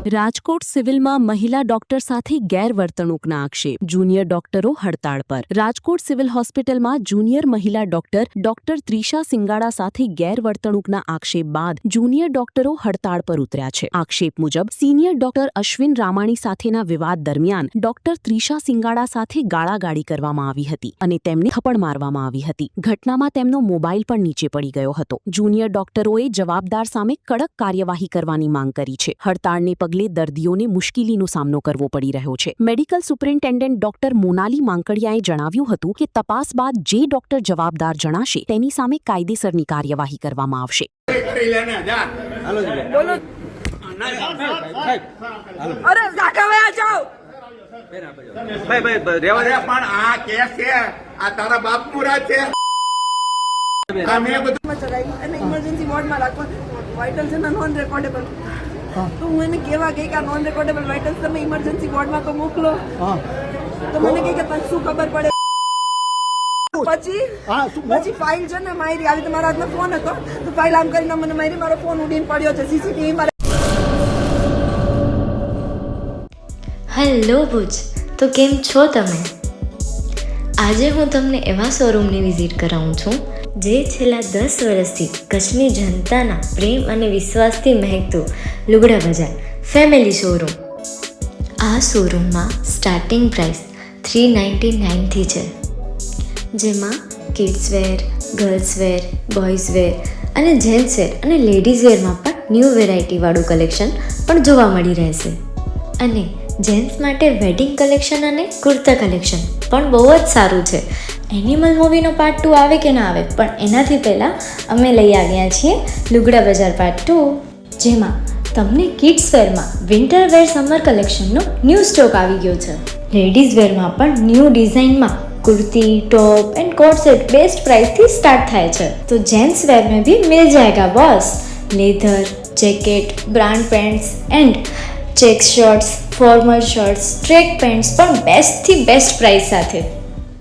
રાજકોટ સિવિલમાં મહિલા ડોક્ટર સાથે ગેરવર્તણૂકના આક્ષેપ. જુનિયર ડોક્ટરો હડતાળ પર. રાજકોટ સિવિલ હોસ્પિટલમાં જુનિયર મહિલા ડોક્ટર ત્રિષા સિંગાડા સાથે ગેરવર્તણૂકના આક્ષેપ બાદ જુનિયર ડોક્ટરો હડતાળ પર ઉતર્યા છે. આક્ષેપ મુજબ સિનિયર ડોક્ટર અશ્વિન રામાણી સાથેના વિવાદ દરમિયાન ડોક્ટર ત્રિષા સિંગાડા સાથે ગાળાગાળી કરવામાં આવી હતી અને તેમને થપ્પડ મારવામાં આવી હતી. ઘટનામાં તેમનો મોબાઈલ પણ નીચે પડી ગયો હતો. જુનિયર ડોક્ટરોએ જવાબદાર સામે કડક કાર્યવાહી કરવાની માંગ કરી છે. હડતાળને પગલે દર્દીઓને મુશ્કેલીનો સામનો કરવો પડી રહ્યો છે. મેડિકલ સુપરિન્ટેન્ડન્ટ ડોક્ટર મોનાલી માંકડિયાએ જણાવ્યું હતું કે તપાસ બાદ જે ડોક્ટર જવાબદાર જણાશે તેની સામે કાયદેસરની કાર્યવાહી કરવામાં આવશે. તો હું એને કહેવા ગઈ કે આ નોન રેકોર્ડેબલ વાઇટલ્સ તમે ઇમરજન્સી વોર્ડમાં તો મોકલો. તો મને કહે કે તને શું ખબર પડે. પછી ફાઇલ છે ને મારી આવી, તમારા હાથમાં ફોન હતો તો ફાઇલ આમ કરીને મને મારી, મારો ફોન ઉડીને પડ્યો છે સીસીટીવી માં. હેલો ભુજ, તો કેમ છો તમે? આજે હું તમને એવા શોરૂમની વિઝિટ કરાવું છું જે છેલ્લા 10 વર્ષથી કચ્છની જનતાના પ્રેમ અને વિશ્વાસથી મહેકતું લુગડા બજાર ફેમિલી શોરૂમ. આ શોરૂમમાં સ્ટાર્ટિંગ પ્રાઇસ 399થી છે, જેમાં kids wear, girls wear, boys wear અને જેન્ટ્સ વેર અને લેડીઝ વેરમાં પણ ન્યૂ વેરાયટીવાળું કલેક્શન પણ જોવા મળી રહેશે. અને જેન્ટ્સ માટે વેડિંગ કલેક્શન અને કુર્તા કલેક્શન પણ બહુ જ સારું છે. એનિમલ મૂવીનો પાર્ટ 2 આવે કે ના આવે, પણ એનાથી પહેલાં અમે લઈ આવ્યા છીએ લુગડા બજાર પાર્ટ 2, જેમાં તમને કિડ્સ વેરમાં વિન્ટર વેર સમર કલેક્શનનો ન્યૂ સ્ટોક આવી ગયો છે. લેડીઝ વેરમાં પણ ન્યૂ ડિઝાઇનમાં kurti, top and coat set best price थी स्टार्ट थाय छे. तो जेंट्स वेर में भी मिल जाएगा boss. Leather, jacket, brand pants and check shirts, formal shirts, track pants पर बेस्ट थी बेस्ट प्राइस साथे.